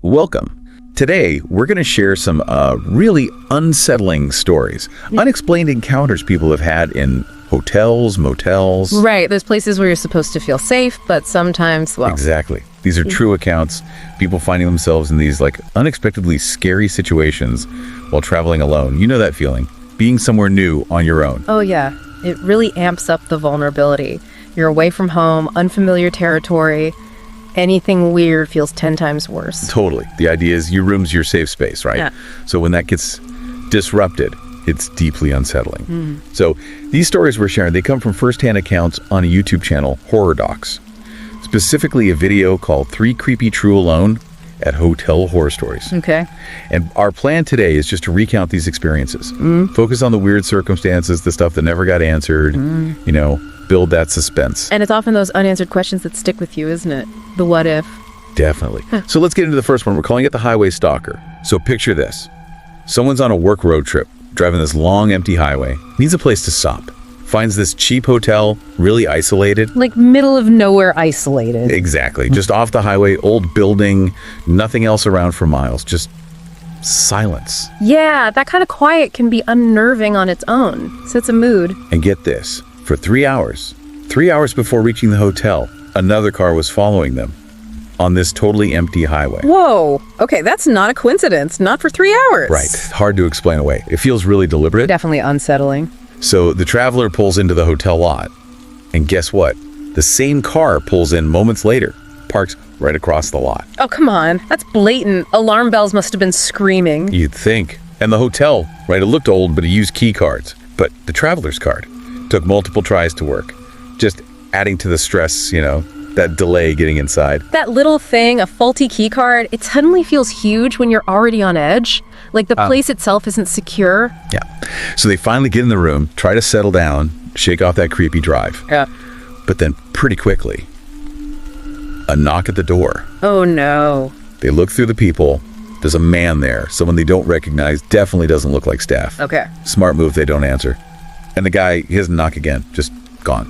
Welcome. Today, we're going to share some really unsettling stories, unexplained encounters people have had in hotels, motels. Right, those places where you're supposed to feel safe, but sometimes, well... Exactly. These are true accounts, people finding themselves in these unexpectedly scary situations while traveling alone. You know that feeling, being somewhere new on your own. Oh yeah, it really amps up the vulnerability. You're away from home, unfamiliar territory. Anything weird feels 10 times worse. Totally. The idea is your room's your safe space, right? Yeah. So when that gets disrupted, it's deeply unsettling. So these stories we're sharing, they come from firsthand accounts on a YouTube channel, Horror Docs. Specifically a video called 3 Creepy True Alone at Hotel Horror Stories. Okay. And our plan today is just to recount these experiences. Focus on the weird circumstances, the stuff that never got answered, build that suspense. And it's often those unanswered questions that stick with you, isn't it? The what if. Definitely. So let's get into the first one. We're calling it the Highway Stalker. So picture this. Someone's on a work road trip, driving this long, empty highway, needs a place to stop. Finds this cheap hotel, really isolated. Like middle of nowhere isolated. Exactly. Just off the highway, old building, nothing else around for miles, just silence. Yeah, that kind of quiet can be unnerving on its own. Sets a mood. And get this, for 3 hours before reaching the hotel, another car was following them on this totally empty highway. Whoa. Okay, that's not a coincidence. Not for 3 hours. Right. Hard to explain away. It feels really deliberate. Definitely unsettling. So the traveler pulls into the hotel lot, and guess what? The same car pulls in moments later, parks right across the lot. Oh, come on. That's blatant. Alarm bells must have been screaming. You'd think. And the hotel, right, it looked old, but it used key cards. But the traveler's card took multiple tries to work, just adding to the stress, that delay getting inside. That little thing, a faulty key card, it suddenly feels huge when you're already on edge. Like the place itself isn't secure. Yeah. So they finally get in the room, try to settle down, shake off that creepy drive. Yeah. But then pretty quickly, a knock at the door. Oh no. They look through the people. There's a man there, someone they don't recognize, definitely doesn't look like staff. Okay. Smart move, they don't answer. And the guy, he doesn't knock again, just gone.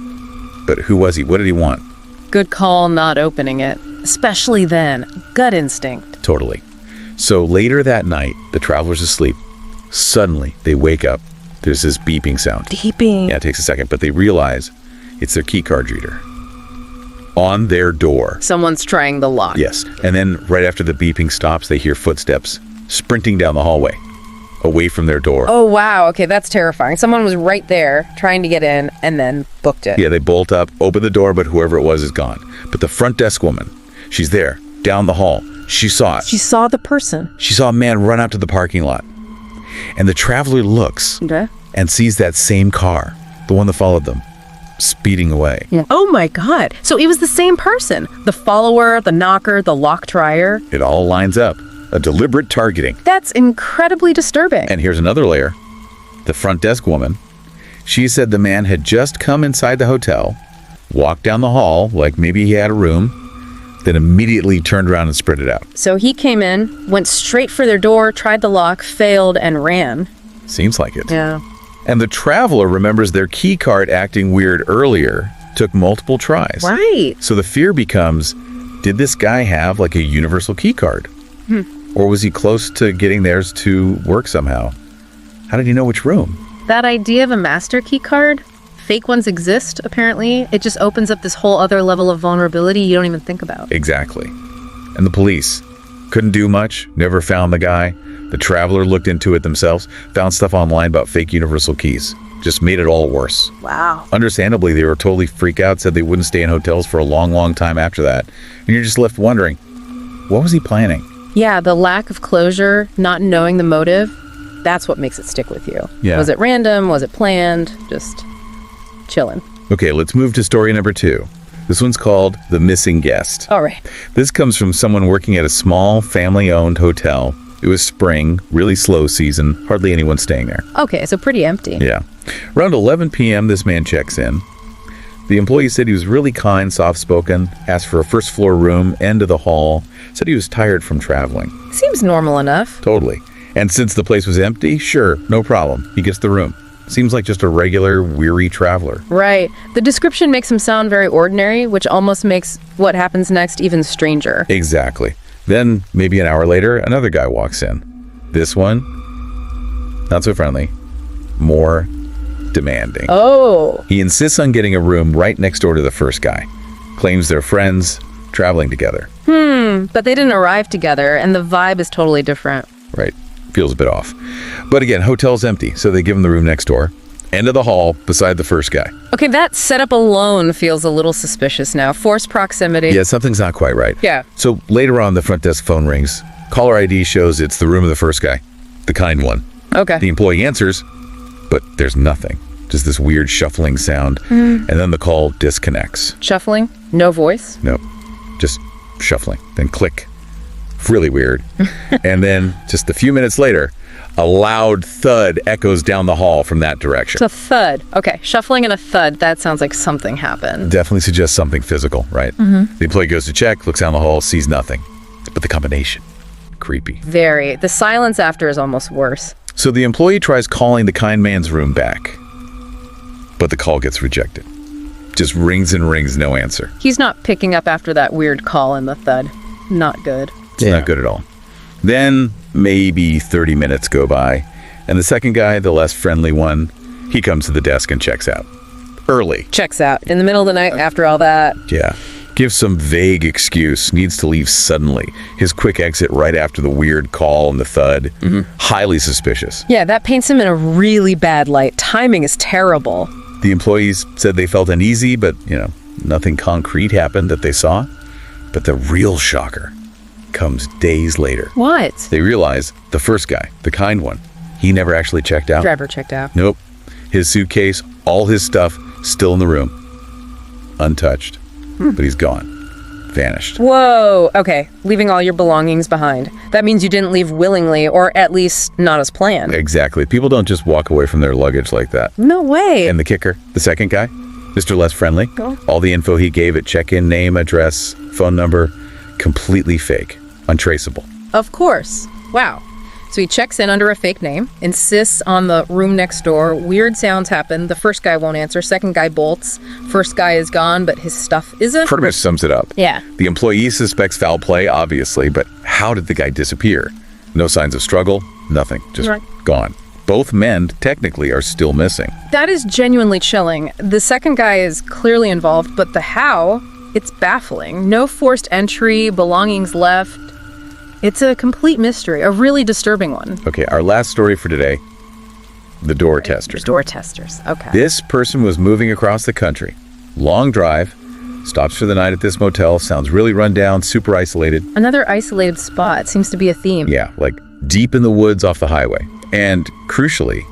But who was he? What did he want? Good call not opening it. Especially then. Gut instinct. Totally. So later that night, the traveler's asleep. Suddenly, they wake up. There's this beeping sound. Beeping. Yeah, it takes a second, but they realize it's their key card reader on their door. Someone's trying the lock. Yes. And then right after the beeping stops, they hear footsteps sprinting down the hallway, away from their door. Oh, wow. Okay, that's terrifying. Someone was right there trying to get in and then booked it. Yeah, they bolt up, open the door, but whoever it was is gone. But the front desk woman, she's there, down the hall. She saw it. She saw the person. She saw a man run out to the parking lot. And the traveler looks and sees that same car, the one that followed them, speeding away. Yeah. Oh my God. So it was the same person. The follower, the knocker, the lock trier. It all lines up. A deliberate targeting. That's incredibly disturbing. And here's another layer. The front desk woman, she said the man had just come inside the hotel, walked down the hall like maybe he had a room, then immediately turned around and sprinted out. So he came in, went straight for their door, tried the lock, failed, and ran. Seems like it. Yeah. And the traveler remembers their key card acting weird earlier, took multiple tries. Right. So the fear becomes, did this guy have a universal key card? Or was he close to getting theirs to work somehow? How did he know which room? That idea of a master key card, fake ones exist, apparently. It just opens up this whole other level of vulnerability you don't even think about. Exactly. And the police couldn't do much, never found the guy. The traveler looked into it themselves, found stuff online about fake universal keys. Just made it all worse. Wow. Understandably, they were totally freaked out, said they wouldn't stay in hotels for a long, long time after that. And you're just left wondering, what was he planning? Yeah, the lack of closure, not knowing the motive, that's what makes it stick with you. Yeah. Was it random? Was it planned? Just chilling. Okay, let's move to story number 2. This one's called The Missing Guest. All right. This comes from someone working at a small family-owned hotel. It was spring, really slow season, hardly anyone staying there. Okay, so pretty empty. Yeah. Around 11 p.m., this man checks in. The employee said he was really kind, soft-spoken, asked for a first-floor room, end of the hall, said he was tired from traveling. Seems normal enough. Totally. And since the place was empty, sure, no problem. He gets the room. Seems like just a regular, weary traveler. Right. The description makes him sound very ordinary, which almost makes what happens next even stranger. Exactly. Then, maybe an hour later, another guy walks in. This one, not so friendly, more demanding. Oh. He insists on getting a room right next door to the first guy. Claims they're friends, traveling together. But they didn't arrive together, and the vibe is totally different. Right. Feels a bit off. But again, hotel's empty, so they give him the room next door. End of the hall, beside the first guy. Okay, that setup alone feels a little suspicious now. Forced proximity. Yeah, something's not quite right. Yeah. So later on, the front desk phone rings. Caller ID shows it's the room of the first guy, the kind one. Okay. The employee answers, but there's nothing. Just this weird shuffling sound, and then the call disconnects. Shuffling? No voice? No, just shuffling. Then click. Really weird. And then just a few minutes later, a loud thud echoes down the hall from that direction. It's a thud. Okay, shuffling and a thud. That sounds like something happened. Definitely suggests something physical, right? The employee goes to check, looks down the hall, sees nothing. But the combination, creepy. Very. The silence after is almost worse. So the employee tries calling the kind man's room back, but the call gets rejected. Just rings and rings, no answer. He's not picking up after that weird call and the thud. Not good. It's not good at all. Then maybe 30 minutes go by, and the second guy, the less friendly one, he comes to the desk and checks out. Early. Checks out. In the middle of the night after all that. Yeah. Gives some vague excuse, needs to leave suddenly. His quick exit right after the weird call and the thud. Highly suspicious. Yeah, that paints him in a really bad light. Timing is terrible. The employees said they felt uneasy, but, nothing concrete happened that they saw. But the real shocker comes days later. What? They realize the first guy, the kind one, he never actually checked out. Driver checked out. Nope. His suitcase, all his stuff, still in the room. Untouched. But he's gone. Vanished. Whoa. Okay, leaving all your belongings behind. That means you didn't leave willingly, or at least not as planned. Exactly. People don't just walk away from their luggage like that. No way. And the kicker, the second guy, Mr. Less Friendly, Oh. all the info he gave at check-in, name, address, phone number, completely fake. Untraceable. Of course. Wow. So he checks in under a fake name, insists on the room next door. Weird sounds happen. The first guy won't answer. Second guy bolts. First guy is gone, but his stuff isn't. Pretty much sums it up. Yeah. The employee suspects foul play, obviously, but how did the guy disappear? No signs of struggle, nothing, just Right. gone. Both men, technically, are still missing. That is genuinely chilling. The second guy is clearly involved, but the how, it's baffling. No forced entry, belongings left. It's a complete mystery, a really disturbing one. Okay, our last story for today, the door testers. Door testers, okay. This person was moving across the country. Long drive, stops for the night at this motel, sounds really run down, super isolated. Another isolated spot seems to be a theme. Yeah, like deep in the woods off the highway. And crucially,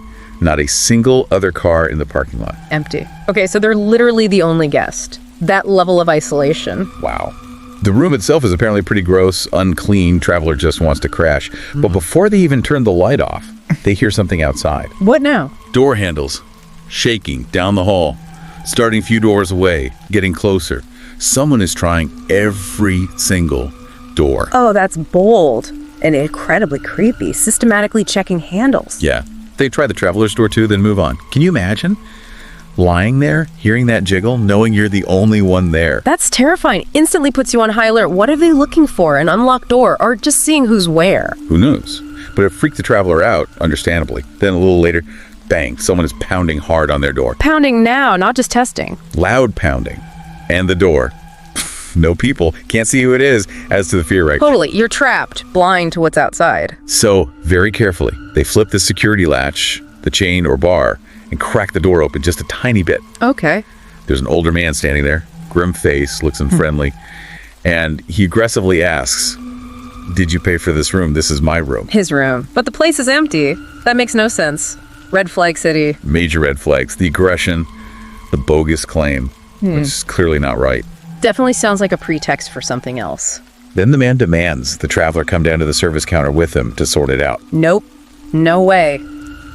not a single other car in the parking lot. Empty. Okay, so they're literally the only guest. That level of isolation. Wow. The room itself is apparently pretty gross, unclean. Traveler just wants to crash. But before they even turn the light off, they hear something outside. What now? Door handles shaking down the hall, starting a few doors away, getting closer. Someone is trying every single door. Oh, that's bold and incredibly creepy. Systematically checking handles. Yeah. They try the traveler's door too, then move on. Can you imagine? Lying there, hearing that jiggle, knowing you're the only one there. That's terrifying. Instantly puts you on high alert. What are they looking for? An unlocked door or just seeing who's where? Who knows? But it freaked the traveler out, understandably. Then a little later, bang, someone is pounding hard on their door. Pounding now, not just testing. Loud pounding. And the door. No people. Can't see who it is. Adds to the fear right. Totally. You're trapped, blind to what's outside. So, very carefully, they flip the security latch, the chain or bar, and crack the door open just a tiny bit. Okay. There's an older man standing there, grim face, looks unfriendly, and he aggressively asks, "Did you pay for this room? This is my room." His room. But the place is empty. That makes no sense. Red flag city. Major red flags. The aggression, the bogus claim, which is clearly not right. Definitely sounds like a pretext for something else. Then the man demands the traveler come down to the service counter with him to sort it out. Nope. No way.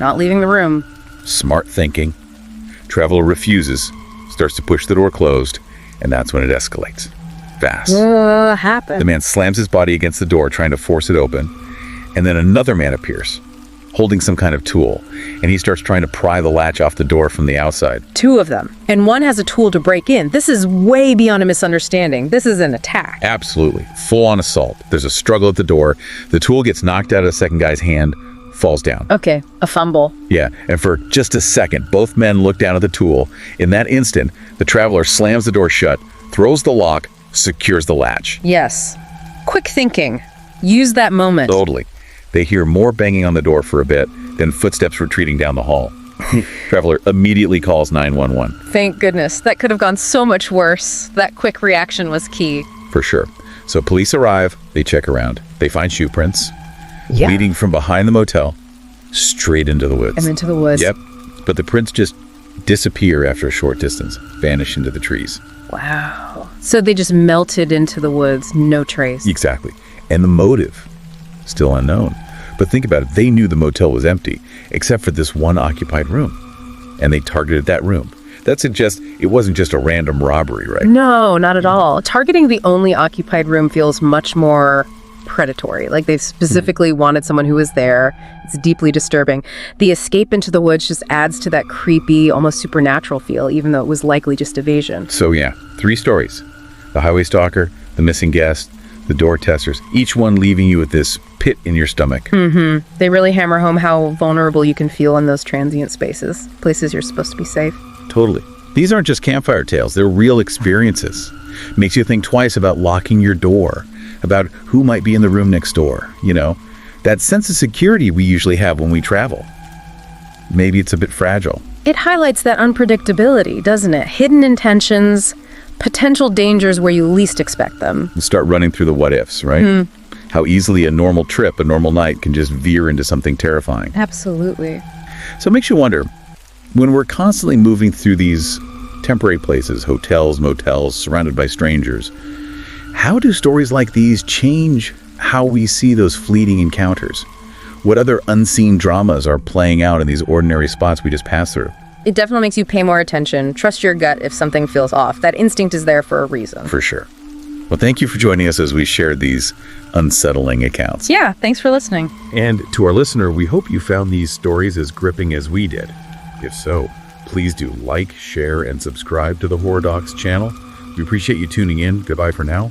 Not leaving the room. Smart thinking. Traveler refuses, starts to push the door closed, and that's when it escalates. Fast. Happened. The man slams his body against the door, trying to force it open, and then another man appears, holding some kind of tool, and he starts trying to pry the latch off the door from the outside. 2 of them. And one has a tool to break in. This is way beyond a misunderstanding. This is an attack. Absolutely. Full-on assault. There's a struggle at the door. The tool gets knocked out of the second guy's hand, falls down. Okay, a fumble. Yeah, and for just a second, both men look down at the tool. In that instant, the traveler slams the door shut, throws the lock, secures the latch. Yes. Quick thinking. Use that moment. Totally. They hear more banging on the door for a bit, then footsteps retreating down the hall. Traveler immediately calls 911. Thank goodness. That could have gone so much worse. That quick reaction was key. For sure. So police arrive, they check around. They find shoe prints leading from behind the motel straight into the woods. And into the woods. Yep. But the prints just disappear after a short distance, vanish into the trees. Wow. So they just melted into the woods, no trace. Exactly. And the motive, still unknown. But think about it, they knew the motel was empty, except for this one occupied room. And they targeted that room. That suggests it wasn't just a random robbery, right? No, not at all. Targeting the only occupied room feels much more predatory. Like they specifically wanted someone who was there. It's deeply disturbing. The escape into the woods just adds to that creepy, almost supernatural feel, even though it was likely just evasion. So yeah, 3 stories. The highway stalker, the missing guest, the door testers, each one leaving you with this pit in your stomach. They really hammer home how vulnerable you can feel in those transient spaces, places you're supposed to be safe. Totally. These aren't just campfire tales, they're real experiences. Makes you think twice about locking your door, about who might be in the room next door, you know? That sense of security we usually have when we travel. Maybe it's a bit fragile. It highlights that unpredictability, doesn't it? Hidden intentions, potential dangers where you least expect them. You start running through the what-ifs, right? How easily a normal trip, a normal night can just veer into something terrifying. Absolutely. So it makes you wonder, when we're constantly moving through these temporary places, hotels, motels, surrounded by strangers, how do stories like these change how we see those fleeting encounters? What other unseen dramas are playing out in these ordinary spots we just passed through? It definitely makes you pay more attention. Trust your gut if something feels off. That instinct is there for a reason. For sure. Well, thank you for joining us as we shared these unsettling accounts. Yeah, thanks for listening. And to our listener, we hope you found these stories as gripping as we did. If so, please do like, share, and subscribe to the Horror Docs channel. We appreciate you tuning in. Goodbye for now.